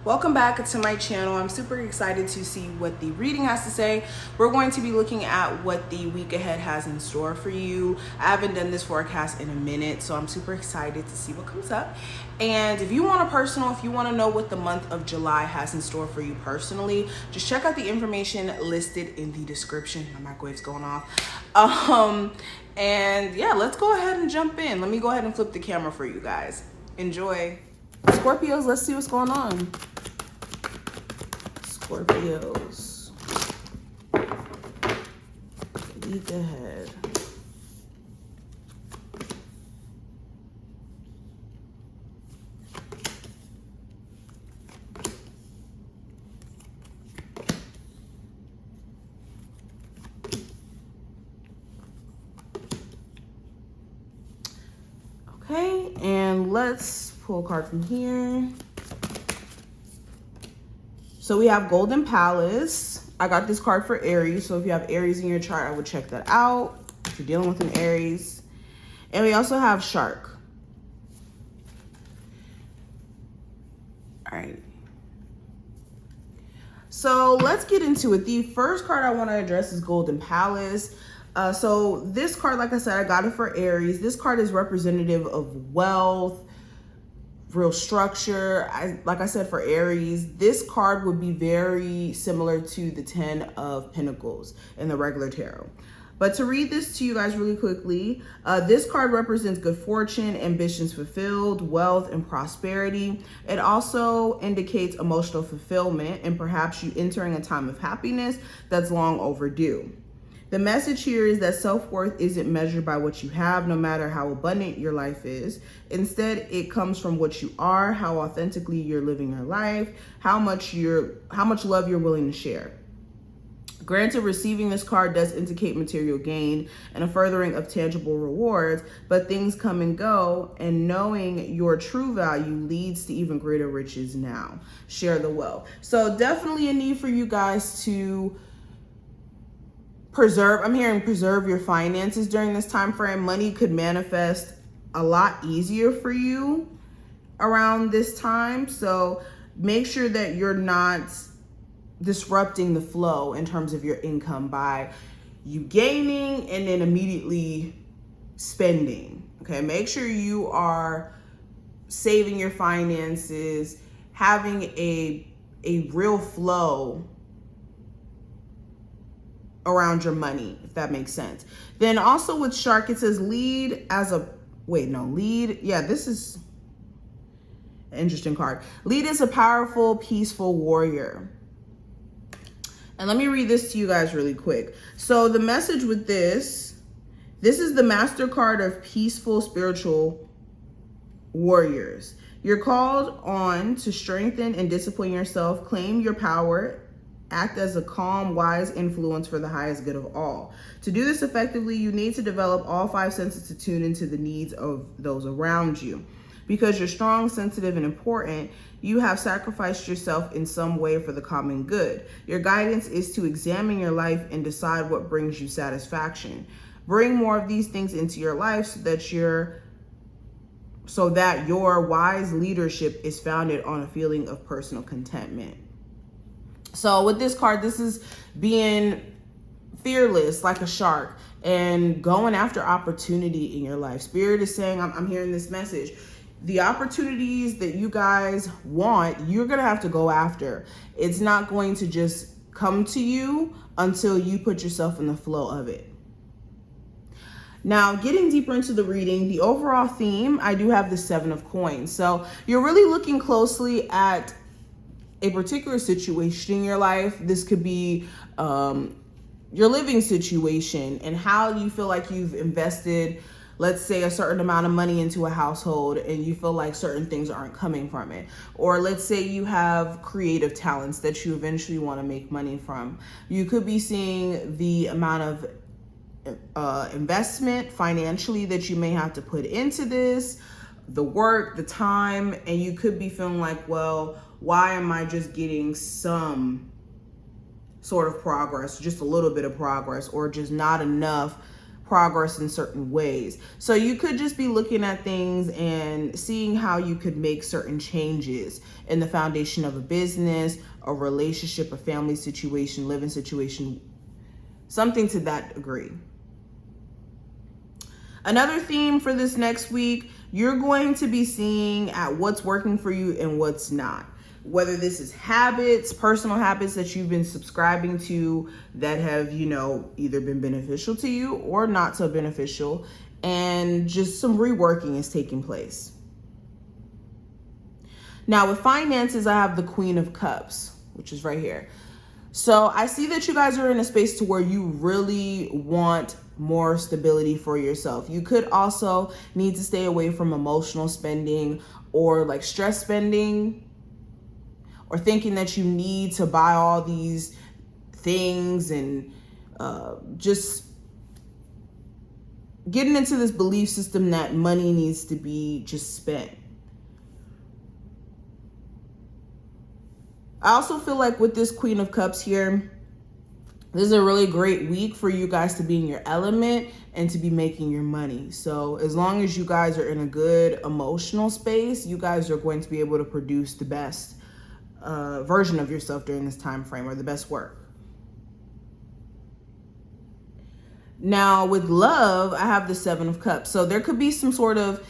Welcome back to my channel. I'm super excited to see what the reading has to say. We're going to be looking at what the week ahead has in store for you. I haven't done this forecast in a minute, so I'm super excited to see what comes up. And if you want a personal, if you want to know what the month of July has in store for you personally, just check out the information listed in the description. My microwave's going off. And yeah, let's go ahead and jump in. Let me go ahead and flip the camera for you guys. Enjoy. Scorpios, let's see what's going on. Scorpios. Week ahead. Okay, and let's pull a card from here. So we have Golden Palace. I got this card for Aries. So if you have Aries in your chart, I would check that out if you're dealing with an Aries. And we also have Shark. All right. So let's get into it. The first card I want to address is Golden Palace. So this card, like I said, I got it for Aries. This card is representative of wealth, real structure. Like I said, for Aries, this card would be very similar to the 10 of Pentacles in the regular tarot. But to read this to you guys really quickly, this card represents good fortune, ambitions fulfilled, wealth, and prosperity. It also indicates emotional fulfillment and perhaps you entering a time of happiness that's long overdue. The message here is that self-worth isn't measured by what you have, no matter how abundant your life is. Instead, it comes from what you are, how authentically you're living your life, how much love you're willing to share. Granted, receiving this card does indicate material gain and a furthering of tangible rewards, but things come and go, and knowing your true value leads to even greater riches now. Share the wealth. So definitely a need for you guys to preserve your finances during this time frame. Money could manifest a lot easier for you around this time. So make sure that you're not disrupting the flow in terms of your income by you gaining and then immediately spending. Okay, make sure you are saving your finances, having a real flow around your money, if that makes sense. Then also with Shark, it says lead as a, this is an interesting card. Lead as a powerful, peaceful warrior. And let me read this to you guys really quick. So the message with this is the Master card of peaceful spiritual warriors. You're called on to strengthen and discipline yourself, claim your power, act as a calm, wise influence for the highest good of all. To do this effectively, you need to develop all 5 senses to tune into the needs of those around you. Because you're strong, sensitive, and important, you have sacrificed yourself in some way for the common good. Your guidance is to examine your life and decide what brings you satisfaction. Bring more of these things into your life so that your wise leadership is founded on a feeling of personal contentment. So with this card, this is being fearless like a shark and going after opportunity in your life. Spirit is saying, I'm hearing this message. The opportunities that you guys want, you're going to have to go after. It's not going to just come to you until you put yourself in the flow of it. Now, getting deeper into the reading, the overall theme, I do have the 7 of coins. So you're really looking closely at a particular situation in your life. This could be your living situation and how you feel like you've invested, let's say, a certain amount of money into a household and you feel like certain things aren't coming from it. Or let's say you have creative talents that you eventually want to make money from. You could be seeing the amount of investment financially that you may have to put into this, the work, the time, and you could be feeling like, well, why am I just getting some sort of progress, just a little bit of progress, or just not enough progress in certain ways. So you could just be looking at things and seeing how you could make certain changes in the foundation of a business, a relationship, a family situation, living situation, something to that degree. Another theme for this next week, you're going to be seeing at what's working for you and what's not. Whether this is habits, personal habits that you've been subscribing to that have, you know, either been beneficial to you or not so beneficial, and just some reworking is taking place. Now with finances, I have the Queen of Cups, which is right here. So I see that you guys are in a space to where you really want more stability for yourself. You could also need to stay away from emotional spending or like stress spending, or thinking that you need to buy all these things and just getting into this belief system that money needs to be just spent. I also feel like with this Queen of Cups here, this is a really great week for you guys to be in your element and to be making your money. So as long as you guys are in a good emotional space, you guys are going to be able to produce the best version of yourself during this time frame, or the best work. Now with love, I have the Seven of Cups. So there could be some sort of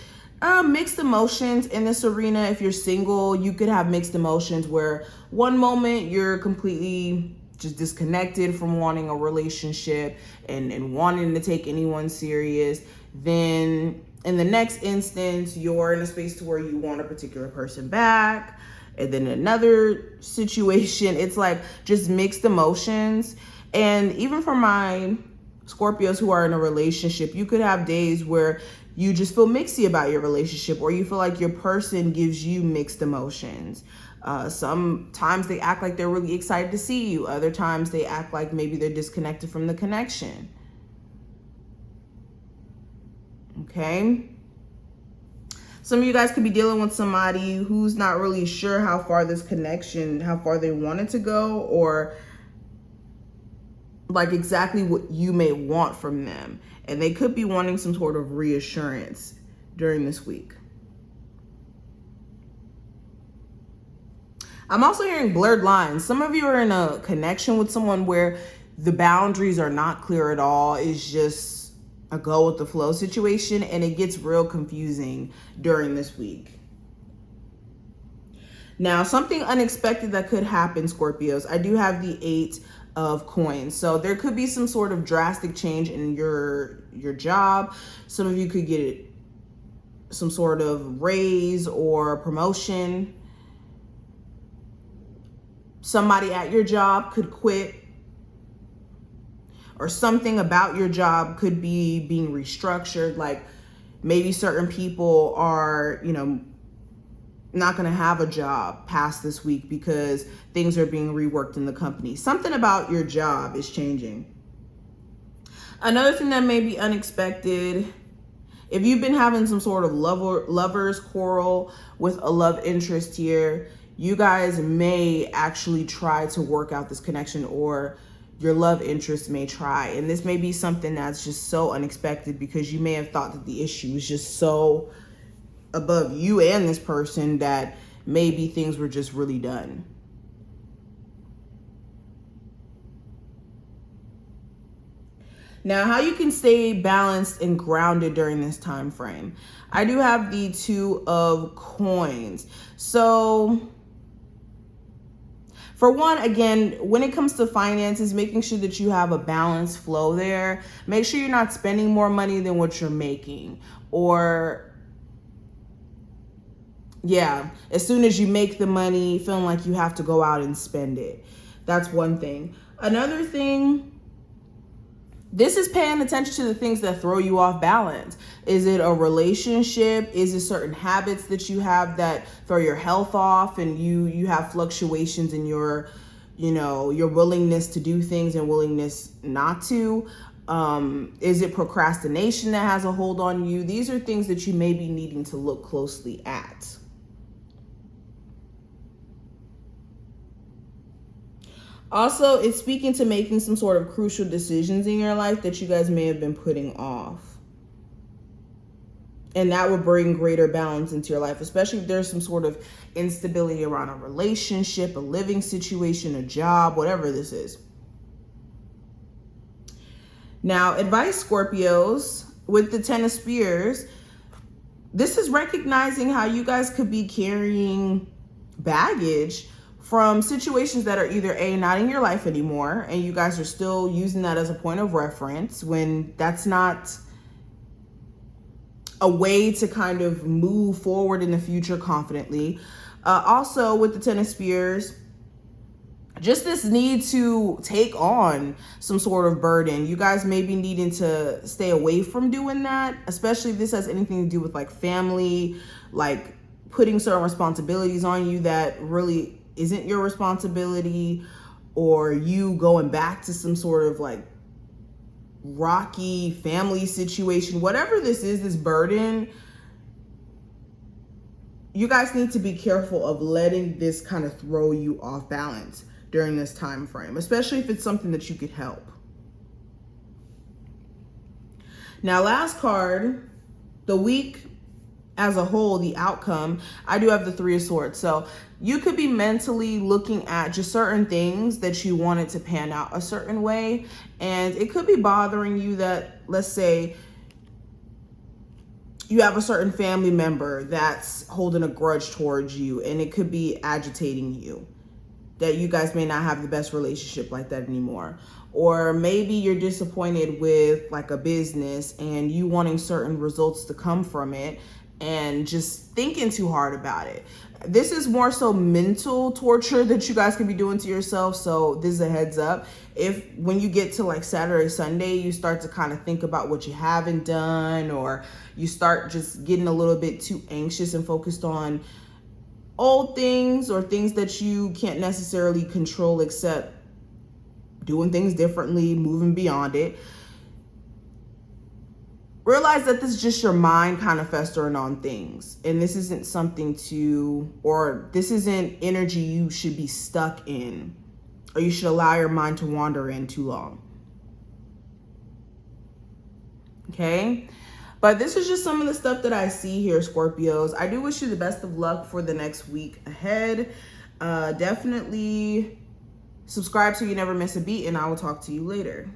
mixed emotions in this arena. If you're single, you could have mixed emotions where one moment you're completely just disconnected from wanting a relationship and wanting to take anyone serious. Then in the next instance, you're in a space to where you want a particular person back. And then another situation, it's like just mixed emotions. And even for my Scorpios who are in a relationship, you could have days where you just feel mixy about your relationship, or you feel like your person gives you mixed emotions. Sometimes they act like they're really excited to see you. Other times they act like maybe they're disconnected from the connection. Okay. Some of you guys could be dealing with somebody who's not really sure how far this connection, how far they want it to go, or like exactly what you may want from them. And they could be wanting some sort of reassurance during this week. I'm also hearing blurred lines. Some of you are in a connection with someone where the boundaries are not clear at all. It's just a go with the flow situation, and it gets real confusing during this week. Now, something unexpected that could happen, Scorpios, I do have the 8 of Coins. So there could be some sort of drastic change in your job. Some of you could get some sort of raise or promotion. Somebody at your job could quit, or something about your job could be being restructured. Like maybe certain people are, you know, not going to have a job past this week because things are being reworked in the company. Something about your job is changing. Another thing that may be unexpected, if you've been having some sort of lover's quarrel with a love interest here, you guys may actually try to work out this connection, or your love interest may try. And this may be something that's just so unexpected because you may have thought that the issue was just so above you and this person that maybe things were just really done. Now, how you can stay balanced and grounded during this time frame. I do have the 2 of Coins. So for one, again, when it comes to finances, making sure that you have a balanced flow there. Make sure you're not spending more money than what you're making. Or, yeah, as soon as you make the money, feeling like you have to go out and spend it. That's one thing. Another thing, this is paying attention to the things that throw you off balance. Is it a relationship? Is it certain habits that you have that throw your health off, and you have fluctuations in your, you know, your willingness to do things and willingness not to? Is it procrastination that has a hold on you? These are things that you may be needing to look closely at. Also, it's speaking to making some sort of crucial decisions in your life that you guys may have been putting off. And that will bring greater balance into your life, especially if there's some sort of instability around a relationship, a living situation, a job, whatever this is. Now, advice, Scorpios, with the Ten of Spears, this is recognizing how you guys could be carrying baggage from situations that are either A, not in your life anymore, and you guys are still using that as a point of reference when that's not a way to kind of move forward in the future confidently. Also with the Ten of Spears, just this need to take on some sort of burden. You guys may be needing to stay away from doing that, especially if this has anything to do with like family, like putting certain responsibilities on you that really isn't your responsibility, or you going back to some sort of like rocky family situation. Whatever this is, this burden, you guys need to be careful of letting this kind of throw you off balance during this time frame, especially if it's something that you could help. Now, last card, the week as a whole, the outcome, I do have the Three of Swords. So you could be mentally looking at just certain things that you wanted to pan out a certain way. And it could be bothering you that, let's say, you have a certain family member that's holding a grudge towards you, and it could be agitating you, that you guys may not have the best relationship like that anymore. Or maybe you're disappointed with like a business and you wanting certain results to come from it and just thinking too hard about it. This is more so mental torture that you guys can be doing to yourself. So this is a heads up. If when you get to like Saturday, Sunday, you start to kind of think about what you haven't done, or you start just getting a little bit too anxious and focused on old things or things that you can't necessarily control except doing things differently, moving beyond it, realize that this is just your mind kind of festering on things. And this isn't something to, or this isn't energy you should be stuck in, or you should allow your mind to wander in too long. Okay? But this is just some of the stuff that I see here, Scorpios. I do wish you the best of luck for the next week ahead. Definitely subscribe so you never miss a beat, and I will talk to you later.